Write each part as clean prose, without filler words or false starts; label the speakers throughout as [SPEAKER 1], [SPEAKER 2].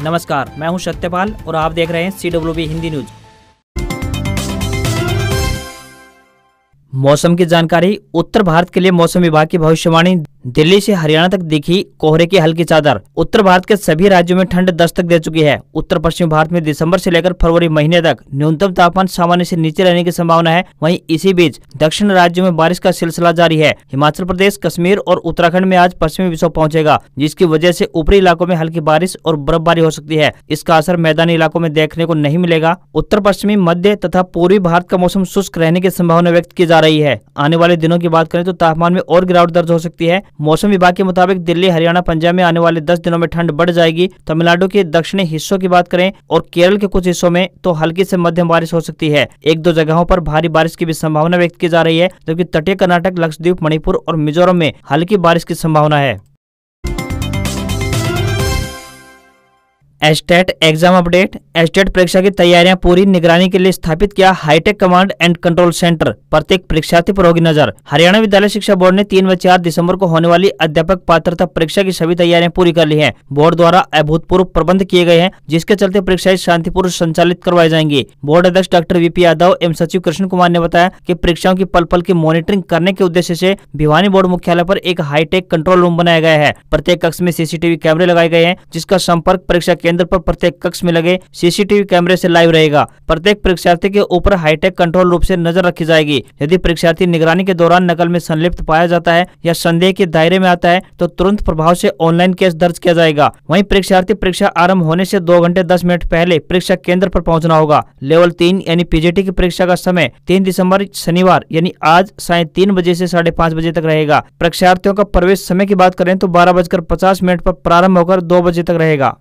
[SPEAKER 1] नमस्कार, मैं हूं सत्यपाल और आप देख रहे हैं CWB हिंदी न्यूज। मौसम की जानकारी। उत्तर भारत के लिए मौसम विभाग की भविष्यवाणी। दिल्ली से हरियाणा तक दिखी कोहरे की हल्की चादर। उत्तर भारत के सभी राज्यों में ठंड दस्तक दे चुकी है। उत्तर पश्चिम भारत में दिसंबर से लेकर फरवरी महीने तक न्यूनतम तापमान सामान्य से नीचे रहने की संभावना है। वहीं इसी बीच दक्षिण राज्यों में बारिश का सिलसिला जारी है। हिमाचल प्रदेश, कश्मीर और उत्तराखंड में आज पश्चिमी विक्षोभ पहुंचेगा, जिसकी वजह से ऊपरी इलाकों में हल्की बारिश और बर्फबारी हो सकती है। इसका असर मैदानी इलाकों में देखने को नहीं मिलेगा। उत्तर पश्चिमी, मध्य तथा पूर्वी भारत का मौसम शुष्क रहने की संभावना व्यक्त की जा रही है। आने वाले दिनों की बात करें तो तापमान में और गिरावट दर्ज हो सकती है। मौसम विभाग के मुताबिक दिल्ली, हरियाणा, पंजाब में आने वाले 10 दिनों में ठंड बढ़ जाएगी। तमिलनाडु के दक्षिणी हिस्सों की बात करें और केरल के कुछ हिस्सों में तो हल्की से मध्यम बारिश हो सकती है। एक दो जगहों पर भारी बारिश की भी संभावना व्यक्त की जा रही है, जबकि तटीय कर्नाटक, लक्षद्वीप, मणिपुर और मिजोरम में हल्की बारिश की संभावना है। Estate exam update. एस्टेट परीक्षा की तैयारियां पूरी, निगरानी के लिए स्थापित किया hi-tech command and control centre. प्रत्येक परीक्षार्थी पर होगी नजर। हरियाणा विद्यालय शिक्षा बोर्ड ने 3 व 4 दिसंबर को होने वाली अध्यापक पात्रता परीक्षा की सभी तैयारियां पूरी कर ली हैं। बोर्ड द्वारा अभूतपूर्व प्रबंध किए गए हैं, जिसके चलते परीक्षाएं शांतिपूर्वक संचालित करवाई जाएंगी। बोर्ड अध्यक्ष डॉक्टर VP यादव एवं सचिव कृष्ण कुमार ने बताया कि परीक्षाओं की पल पल की मॉनिटरिंग करने के उद्देश्य से भिवानी बोर्ड मुख्यालय पर एक हाईटेक कंट्रोल रूम बनाया गया है। प्रत्येक कक्ष में CCTV कैमरे लगाए गए हैं, जिसका संपर्क परीक्षा केंद्र पर प्रत्येक कक्ष में लगे CCTV कैमरे से लाइव रहेगा। प्रत्येक परीक्षार्थी के ऊपर हाईटेक कंट्रोल रूप से नजर रखी जाएगी। यदि परीक्षार्थी निगरानी के दौरान नकल में संलिप्त पाया जाता है या संदेह के दायरे में आता है तो तुरंत प्रभाव से ऑनलाइन केस दर्ज किया जाएगा। वहीं परीक्षार्थी परीक्षा आरंभ होने से 2 घंटे 10 मिनट पहले परीक्षा केंद्र पर पहुंचना होगा। लेवल 3 यानी PGT की परीक्षा का समय 3 दिसंबर शनिवार यानी आज साय 3 बजे से 5:30 बजे तक रहेगा। परीक्षार्थियों का प्रवेश समय की बात करें तो 12:50 पर प्रारंभ होकर 2 बजे तक रहेगा।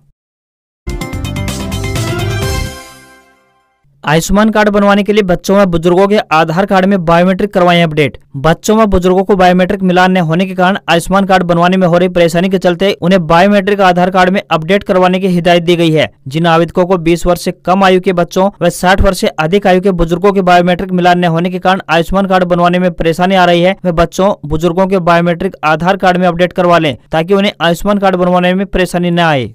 [SPEAKER 1] आयुष्मान कार्ड बनवाने के लिए बच्चों व बुजुर्गों के आधार कार्ड में बायोमेट्रिक करवाएं अपडेट। बच्चों व बुजुर्गों को बायोमेट्रिक मिलान न होने के कारण आयुष्मान कार्ड बनवाने में हो रही परेशानी के चलते उन्हें बायोमेट्रिक आधार कार्ड में अपडेट करवाने की हिदायत दी गई है। जिन आवेदकों को 20 वर्ष से कम आयु के बच्चों व 60 वर्ष से अधिक आयु के बुजुर्गों के बायोमेट्रिक मिलान न होने के कारण आयुष्मान कार्ड बनवाने में परेशानी आ रही है, वे बच्चों बुजुर्गों के बायोमेट्रिक आधार कार्ड में अपडेट करवा लें, ताकि उन्हें आयुष्मान कार्ड बनवाने में परेशानी न आए।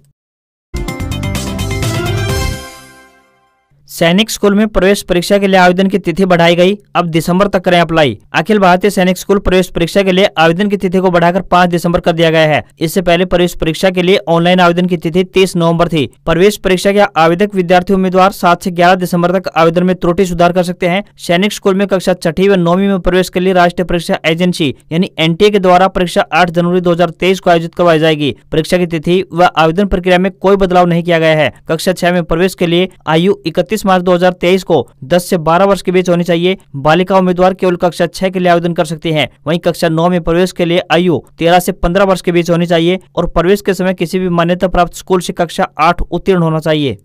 [SPEAKER 1] सैनिक स्कूल में प्रवेश परीक्षा के लिए आवेदन की तिथि बढ़ाई गई। अब दिसंबर तक करें अप्लाई। अखिल भारतीय सैनिक स्कूल प्रवेश परीक्षा के लिए आवेदन की तिथि को बढ़ाकर 5 दिसंबर कर दिया गया है। इससे पहले प्रवेश परीक्षा के लिए ऑनलाइन आवेदन की तिथि 30 नवंबर थी। प्रवेश परीक्षा के आवेदक विद्यार्थी उम्मीदवार 7 से 11 दिसंबर तक आवेदन में त्रुटि सुधार कर सकते हैं। सैनिक स्कूल में कक्षा 6वीं व 9वीं में प्रवेश के लिए राष्ट्रीय परीक्षा एजेंसी यानी NTA के द्वारा परीक्षा 8 जनवरी 2023 को आयोजित करवाई जाएगी। परीक्षा की तिथि व आवेदन प्रक्रिया में कोई बदलाव नहीं किया गया है। कक्षा 6 में प्रवेश के लिए आयु 31 मार्च 2023 को 10 से 12 वर्ष के बीच होनी चाहिए। बालिका उम्मीदवार केवल कक्षा 6 के लिए आवेदन कर सकती हैं। वहीं कक्षा 9 में प्रवेश के लिए आयु 13 से 15 वर्ष के बीच होनी चाहिए और प्रवेश के समय किसी भी मान्यता प्राप्त स्कूल से कक्षा 8 उत्तीर्ण होना चाहिए।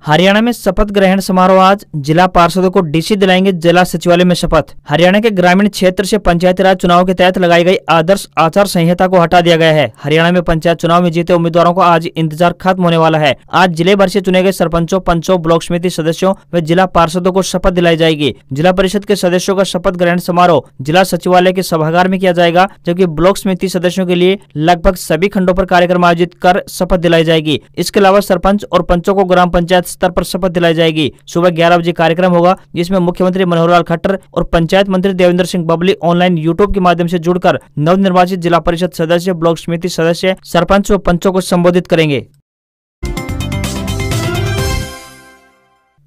[SPEAKER 1] हरियाणा में शपथ ग्रहण समारोह आज। जिला पार्षदों को DC दिलाएंगे जिला सचिवालय में शपथ। हरियाणा के ग्रामीण क्षेत्र से पंचायती राज चुनाव के तहत लगाई गई आदर्श आचार संहिता को हटा दिया गया है। हरियाणा में पंचायत चुनाव में जीते उम्मीदवारों को आज इंतजार खत्म होने वाला है। आज जिले भर से चुने गए सरपंचों, पंचों, ब्लॉक समिति सदस्यों व जिला पार्षदों को शपथ दिलाई जाएगी। जिला परिषद के सदस्यों का शपथ ग्रहण समारोह जिला सचिवालय के सभागार में किया जाएगा, जबकि ब्लॉक समिति सदस्यों के लिए लगभग सभी खंडों पर कार्यक्रम आयोजित कर शपथ दिलाई जाएगी। इसके अलावा सरपंच और पंचों को ग्राम पंचायत स्तर पर शपथ दिलाई जाएगी। सुबह 11 बजे कार्यक्रम होगा, जिसमें मुख्यमंत्री मनोहर लाल खट्टर और पंचायत मंत्री देवेंद्र सिंह बबली ऑनलाइन YouTube के माध्यम से जुड़कर नवनिर्वाचित जिला परिषद सदस्य, ब्लॉक समिति सदस्य, सरपंच व पंचों को संबोधित करेंगे।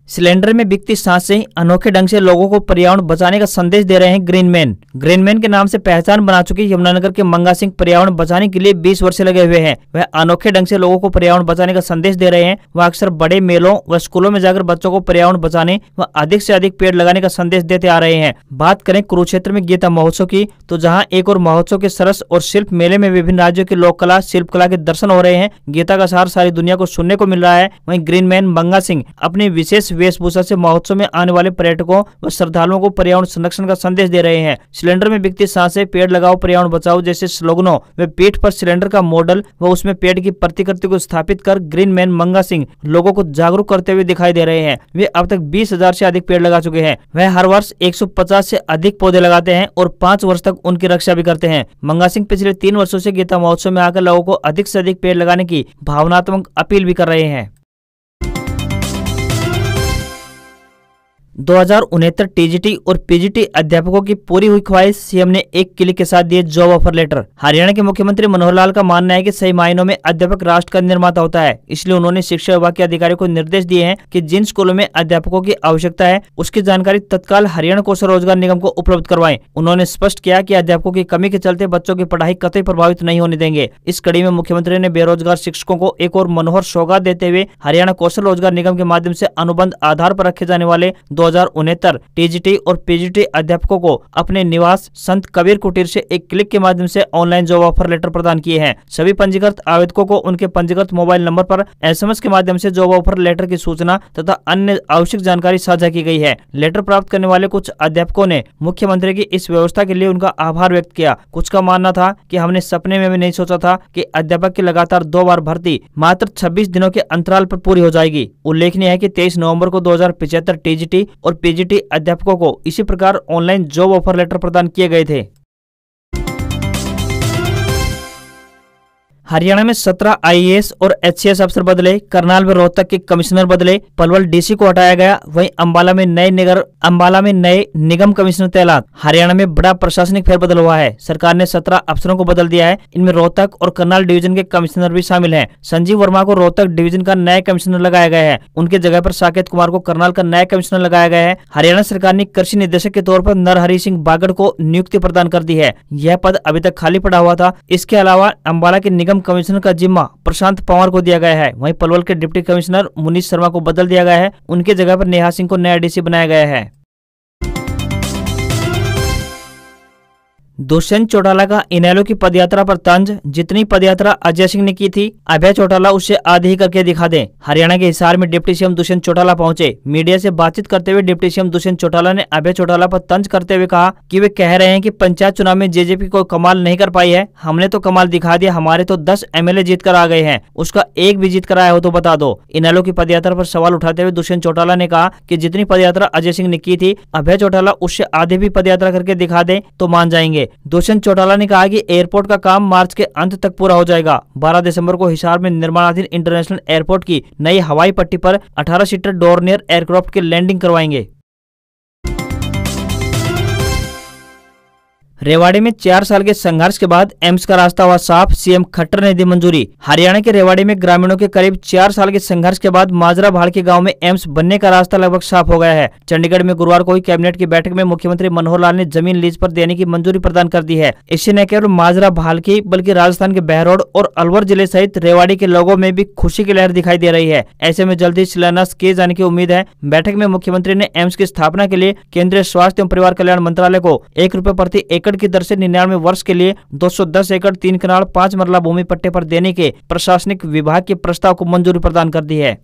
[SPEAKER 1] सिलेंडर में बिकती सांसें अनोखे ढंग से लोगों को पर्यावरण बचाने का संदेश दे रहे हैं ग्रीनमैन। ग्रीनमैन के नाम से पहचान बना चुकी यमुनानगर के मंगा सिंह पर्यावरण बचाने के लिए 20 वर्ष से लगे हुए हैं। वह अनोखे ढंग से लोगों को पर्यावरण बचाने का संदेश दे रहे हैं। वह अक्सर बड़े मेलों व स्कूलों में जाकर बच्चों को पर्यावरण बचाने व अधिक से अधिक पेड़ लगाने का संदेश देते आ रहे हैं। बात करें कुरुक्षेत्र में गीता महोत्सव की, तो जहाँ एक और महोत्सव के सरस और शिल्प मेले में विभिन्न राज्यों की लोक कला, शिल्प कला के दर्शन हो रहे हैं। गीता का सार सारी दुनिया को सुनने को मिल रहा है। वहीं ग्रीनमैन मंगा सिंह अपनी विशेष वेशभूषा से महोत्सव में आने वाले पर्यटकों व श्रद्धालुओं को पर्यावरण संरक्षण का संदेश दे रहे हैं। सिलेंडर में बिकती सांसें, पेड़ लगाओ पर्यावरण बचाओ जैसे स्लोगनों व पीठ पर सिलेंडर का मॉडल व उसमें पेड़ की प्रतिकृति को स्थापित कर ग्रीन मैन मंगा सिंह लोगों को जागरूक करते हुए दिखाई दे रहे हैं। वे अब तक 20,000 से अधिक पेड़ लगा चुके हैं। वह हर वर्ष 150 से अधिक पौधे लगाते हैं और 5 वर्ष तक उनकी रक्षा भी करते हैं। मंगा सिंह पिछले 3 वर्षों से गीता महोत्सव में आकर लोगों को अधिक से अधिक पेड़ लगाने की भावनात्मक अपील भी कर रहे हैं। 2069 टीजीटी और पीजीटी अध्यापकों की पूरी हुई ख्वाहिश, सीएम ने एक क्लिक के साथ दिए जॉब ऑफर लेटर। हरियाणा के मुख्यमंत्री मनोहर लाल का मानना है कि सही मायनों में अध्यापक राष्ट्र का निर्माता होता है। इसलिए उन्होंने शिक्षा विभाग के अधिकारियों को निर्देश दिए हैं कि जिन स्कूलों में अध्यापकों की आवश्यकता है उसकी जानकारी तत्काल हरियाणा कौशल रोजगार निगम को उपलब्ध करवाएं। उन्होंने स्पष्ट किया कि अध्यापकों की कमी के चलते बच्चों की पढ़ाई कतई प्रभावित नहीं होने देंगे। इस कड़ी में मुख्यमंत्री ने बेरोजगार शिक्षकों को एक और मनोहर सौगात देते हुए हरियाणा कौशल रोजगार निगम के माध्यम से अनुबंध आधार पर रखे जाने वाले 2069 टीजीटी और पीजीटी अध्यापकों को अपने निवास संत कबीर कुटीर से एक क्लिक के माध्यम से ऑनलाइन जॉब ऑफर लेटर प्रदान किए हैं। सभी पंजीकृत आवेदकों को उनके पंजीकृत मोबाइल नंबर पर एसएमएस के माध्यम से जॉब ऑफर लेटर की सूचना तथा अन्य आवश्यक जानकारी साझा की गई है। लेटर प्राप्त करने वाले कुछ अध्यापकों ने मुख्यमंत्री की इस व्यवस्था के लिए उनका आभार व्यक्त किया। कुछ का मानना था कि हमने सपने में भी नहीं सोचा था कि अध्यापक की लगातार 2 बार भर्ती मात्र 26 दिनों के अंतराल पर पूरी हो जाएगी। उल्लेखनीय है कि 23 नवंबर को 2075 टीजीटी और पीजीटी अध्यापकों को इसी प्रकार ऑनलाइन जॉब ऑफर लेटर प्रदान किए गए थे। हरियाणा में 17 आईएएस और एचसीएस अफसर बदले, करनाल व रोहतक के कमिश्नर बदले, पलवल डीसी को हटाया गया। वहीं अंबाला में नए निगम कमिश्नर तैनात। हरियाणा में बड़ा प्रशासनिक फेरबदल हुआ है। सरकार ने 17 अफसरों को बदल दिया है। इनमें रोहतक और करनाल डिवीजन के कमिश्नर भी शामिल हैं। संजीव वर्मा को रोहतक डिवीजन का नया कमिश्नर लगाया गया है। उनके जगह पर साकेत कुमार को करनाल का नया कमिश्नर लगाया गया है। हरियाणा सरकार ने कृषि निदेशक के तौर पर नरहरि सिंह बागड़ को नियुक्ति प्रदान कर दी है। यह पद अभी तक खाली पड़ा हुआ था। इसके अलावा अंबाला के निगम कमिश्नर का जिम्मा प्रशांत पंवार को दिया गया है। वहीं पलवल के डिप्टी कमिश्नर मुनीष शर्मा को बदल दिया गया है। उनके जगह पर नेहा सिंह को नया डीसी बनाया गया है। दुष्यंत चौटाला का इनेलो की पदयात्रा पर तंज, जितनी पदयात्रा अजय सिंह ने की थी अभय चौटाला उससे आधी ही करके दिखा दें। हरियाणा के हिसार में डिप्टी सीएम दुष्यंत चौटाला पहुंचे। मीडिया से बातचीत करते हुए डिप्टी सीएम दुष्यंत चौटाला ने अभय चौटाला पर तंज करते हुए कहा कि वे कह रहे हैं कि पंचायत चुनाव में जेजेपी कोई कमाल नहीं कर पाई है। हमने तो कमाल दिखा दिया, हमारे तो 10 एमएलए जीत कर आ गए हैं, उसका एक भी जीत कर आया हो तो बता दो। इनेलो की पदयात्रा पर सवाल उठाते हुए दुष्यंत चौटाला ने कहा कि जितनी पदयात्रा अजय सिंह ने की थी अभय चौटाला उससे आधे भी पदयात्रा करके दिखा दे तो मान जाएंगे। दुष्यंत चौटाला ने कहा कि एयरपोर्ट का काम मार्च के अंत तक पूरा हो जाएगा। 12 दिसंबर को हिसार में निर्माणाधीन इंटरनेशनल एयरपोर्ट की नई हवाई पट्टी पर 18 सीटर डोर्नियर एयरक्राफ्ट की लैंडिंग करवाएंगे। रेवाड़ी में 4 साल के संघर्ष के बाद एम्स का रास्ता हुआ साफ, सीएम खट्टर ने दी मंजूरी। हरियाणा के रेवाड़ी में ग्रामीणों के करीब 4 साल के संघर्ष के बाद माजरा भाड़ के गांव में एम्स बनने का रास्ता लगभग साफ हो गया है। चंडीगढ़ में गुरुवार को हुई कैबिनेट की बैठक में मुख्यमंत्री मनोहर लाल ने जमीन लीज पर देने की मंजूरी प्रदान कर दी है। इससे न केवल माजरा भाड़ की बल्कि राजस्थान के बहरोड और अलवर जिले सहित रेवाड़ी के लोगों में भी खुशी की लहर दिखाई दे रही है। ऐसे में जल्द ही शिलान्यास किए जाने की उम्मीद है। बैठक में मुख्यमंत्री ने एम्स की स्थापना के लिए केंद्रीय स्वास्थ्य एवं परिवार कल्याण मंत्रालय को ₹1 प्रति एकड़ की दर से 99 वर्ष के लिए 210 एकड़ 3 कनाल 5 मरला भूमि पट्टे पर देने के प्रशासनिक विभाग के प्रस्ताव को मंजूरी प्रदान कर दी है।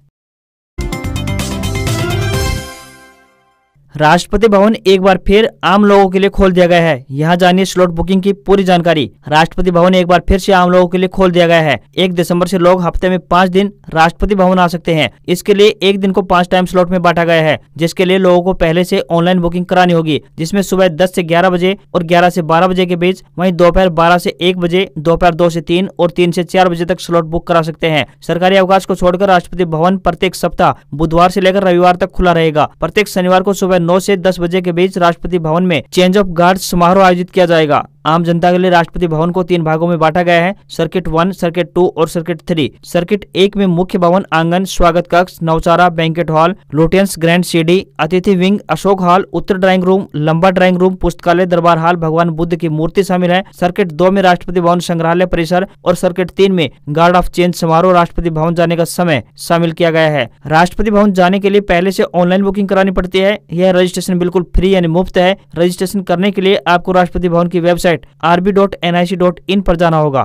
[SPEAKER 1] राष्ट्रपति भवन एक बार फिर आम लोगों के लिए खोल दिया गया है। यहाँ जानिए स्लॉट बुकिंग की पूरी जानकारी। राष्ट्रपति भवन एक बार फिर से आम लोगों के लिए खोल दिया गया है। 1 दिसंबर से लोग हफ्ते में 5 दिन राष्ट्रपति भवन आ सकते हैं। इसके लिए एक दिन को 5 टाइम स्लॉट में बांटा गया है, जिसके लिए लोगों को पहले से ऑनलाइन बुकिंग करानी होगी, जिसमें सुबह 10 से 11 बजे और 11 से 12 बजे के बीच, वहीं दोपहर 12 से 1 बजे, दोपहर 2 से 3 और 3 से 4 बजे तक स्लॉट बुक करा सकते हैं। सरकारी अवकाश को छोड़कर राष्ट्रपति भवन प्रत्येक सप्ताह बुधवार से लेकर रविवार तक खुला रहेगा। प्रत्येक शनिवार को सुबह 9 से 10 बजे के बीच राष्ट्रपति भवन में चेंज ऑफ गार्ड समारोह आयोजित किया जाएगा। आम जनता के लिए राष्ट्रपति भवन को 3 भागों में बांटा गया है, सर्किट 1, सर्किट 2 और सर्किट 3। सर्किट 1 में मुख्य भवन, आंगन, स्वागत कक्ष, नवचारा, बैंकेट हॉल, लोटियंस ग्रैंड सीडी, अतिथि विंग, अशोक हॉल, उत्तर ड्राइंग रूम, लंबा ड्राइंग रूम, पुस्तकालय, दरबार हॉल, भगवान बुद्ध की मूर्ति शामिल है। सर्किट 2 में राष्ट्रपति भवन संग्रहालय परिसर और सर्किट 3 में गार्ड ऑफ चेंज समारोह राष्ट्रपति भवन जाने का समय शामिल किया गया है। राष्ट्रपति भवन जाने के लिए पहले से ऑनलाइन बुकिंग करानी पड़ती है। यह रजिस्ट्रेशन बिल्कुल फ्री यानी मुफ्त है। रजिस्ट्रेशन करने के लिए आपको राष्ट्रपति भवन की वेबसाइट rb.nic.in पर जाना होगा।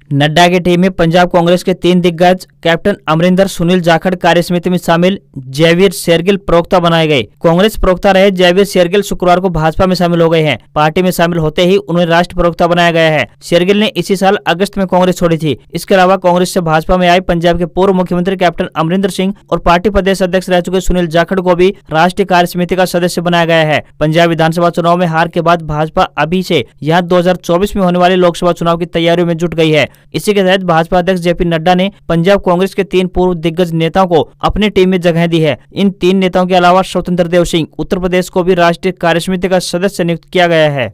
[SPEAKER 1] नड्डा की टीम में पंजाब कांग्रेस के 3 दिग्गज कैप्टन अमरिंदर, सुनील जाखड़ कार्य समिति में शामिल, जयवीर शेरगिल प्रवक्ता बनाए गए। कांग्रेस प्रवक्ता रहे जयवीर शेरगिल शुक्रवार को भाजपा में शामिल हो गए हैं। पार्टी में शामिल होते ही उन्हें राष्ट्रीय प्रवक्ता बनाया गया है। शेरगिल ने इसी साल अगस्त में कांग्रेस छोड़ी थी। इसके अलावा कांग्रेस से भाजपा में आए पंजाब के पूर्व मुख्यमंत्री कैप्टन अमरिंदर सिंह और पार्टी प्रदेश अध्यक्ष रह चुके सुनील जाखड़ को भी राष्ट्रीय कार्य समिति का सदस्य बनाया गया है। पंजाब विधानसभा चुनाव में हार के बाद भाजपा अभी से यहाँ 2024 में होने वाले लोकसभा चुनाव की तैयारियों में जुट गई है। इसी के तहत भाजपा अध्यक्ष जेपी नड्डा ने पंजाब कांग्रेस के 3 पूर्व दिग्गज नेताओं को अपनी टीम में जगह दी है। इन 3 नेताओं के अलावा स्वतंत्र देव सिंह उत्तर प्रदेश को भी राष्ट्रीय कार्यसमिति का सदस्य नियुक्त किया गया है।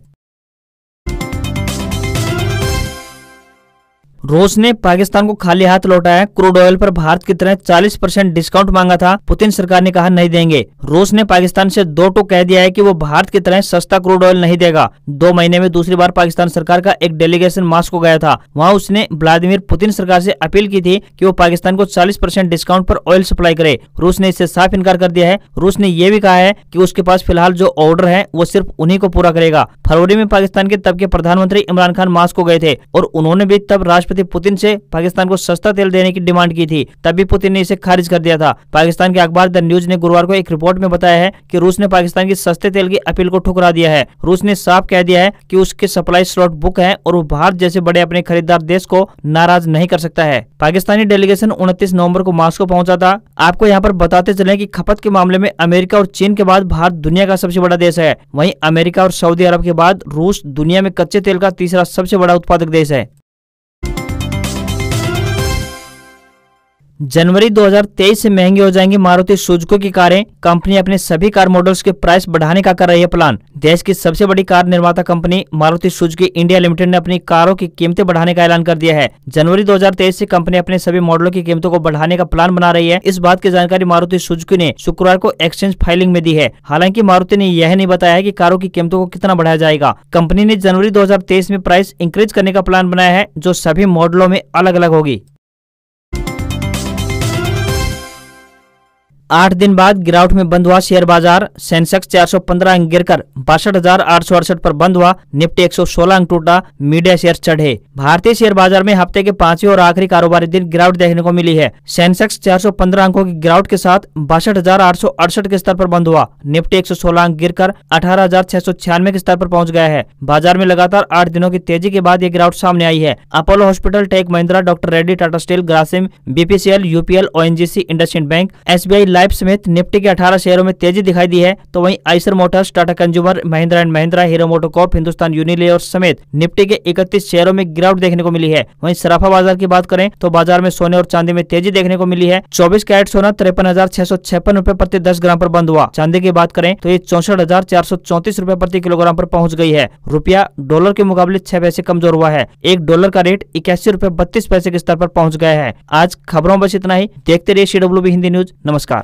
[SPEAKER 1] रूस ने पाकिस्तान को खाली हाथ लौटाया। क्रूड ऑयल पर भारत की तरह 40% डिस्काउंट मांगा था। पुतिन सरकार ने कहा नहीं देंगे। रूस ने पाकिस्तान से 2 टूक कह दिया है कि वो भारत की तरह सस्ता क्रूड ऑयल नहीं देगा। 2 महीने में दूसरी बार पाकिस्तान सरकार का एक डेलीगेशन मॉस्को गया था। वहां उसने व्लादिमीर पुतिन सरकार से अपील की थी कि वो पाकिस्तान को 40% डिस्काउंट पर ऑयल सप्लाई करे। रूस ने इससे साफ इनकार कर दिया है। रूस ने यह भी कहा है कि उसके पास फिलहाल जो ऑर्डर है वो सिर्फ उन्हीं को पूरा करेगा। फरवरी में पाकिस्तान के तब के प्रधानमंत्री इमरान खान मॉस्को गए थे और उन्होंने भी तब राष्ट्रपति पुतिन से पाकिस्तान को सस्ता तेल देने की डिमांड की थी। तभी पुतिन ने इसे खारिज कर दिया था। पाकिस्तान के अखबार द न्यूज ने गुरुवार को एक रिपोर्ट में बताया है कि रूस ने पाकिस्तान की सस्ते तेल की अपील को ठुकरा दिया है। रूस ने साफ कह दिया है कि उसके सप्लाई स्लॉट बुक है और वो भारत जैसे बड़े अपने खरीदार देश को नाराज नहीं कर सकता है। पाकिस्तानी डेलीगेशन 29 नवंबर को मॉस्को पहुंचा था। आपको यहाँ पर बताते चले कि खपत के मामले में अमेरिका और चीन के बाद भारत दुनिया का सबसे बड़ा देश है। वहीं अमेरिका और सऊदी अरब के बाद रूस दुनिया में कच्चे तेल का तीसरा सबसे बड़ा उत्पादक देश है। जनवरी 2023 से महंगी हो जाएंगी मारुति सुजुकी की कारें। कंपनी अपने सभी कार मॉडल्स के प्राइस बढ़ाने का कर रही है प्लान। देश की सबसे बड़ी कार निर्माता company Maruti Suzuki India limited ने अपनी कारों की कीमतें बढ़ाने का ऐलान कर दिया है। जनवरी 2023 से कंपनी अपने सभी मॉडलों की कीमतों को बढ़ाने का प्लान बना रही है। इस बात की जानकारी मारुति सुजुकी ने शुक्रवार को एक्सचेंज फाइलिंग में दी है। हालांकि मारुति ने यह नहीं बताया है कि कारों की कीमतों को कितना बढ़ाया जाएगा। कंपनी ने जनवरी 2023 में प्राइस इंक्रीज करने का प्लान बनाया है, जो सभी मॉडलों में अलग अलग होगी। 8 दिन बाद गिरावट में बंद हुआ शेयर बाजार। सेंसेक्स 415 अंक गिरकर 62,868 पर बंद हुआ। निफ्टी 116 अंक टूटा। मीडिया शेयर चढ़े। भारतीय शेयर बाजार में हफ्ते के 5वें और आखिरी कारोबारी दिन गिरावट देखने को मिली है। सेंसेक्स 415 अंकों की गिरावट के साथ 62,868 के स्तर पर बंद हुआ। निफ्टी 116 अंक गिरकर 18,696 के स्तर पर पहुंच गया है। बाजार में लगातार 8 दिनों की तेजी के बाद ये गिरावट सामने आई है। Apollo hospital, tech Mahindra, doctor Reddy, Tata steel, Grasim, BPCL, UPL, ONGC, IndusInd bank, SBI life समेत निफ्टी के 18 शेयरों में तेजी दिखाई दी है। तो वहीं Eicher Motors, Tata consumer, Mahindra and Mahindra, hero MotoCorp, Hindustan Unilever समेत निफ्टी के 31 शेयरों में गिरावट देखने को मिली है। वहीं सराफा बाजार की बात करें तो बाजार में सोने और चांदी में तेजी देखने को मिली है। 24 कैरेट सोना 53,656 रुपए प्रति 10 ग्राम पर बंद हुआ। चांदी की बात करें तो ये 64,434 रुपए प्रति किलोग्राम पर पहुंच गई है। रुपया डॉलर के मुकाबले 6 पैसे कमजोर हुआ है। $1 का रेट 81 रुपए 32 पैसे के स्तर पर पहुंच गया है। आज खबरों बस इतना ही। देखते रहिए CWB हिंदी न्यूज। नमस्कार।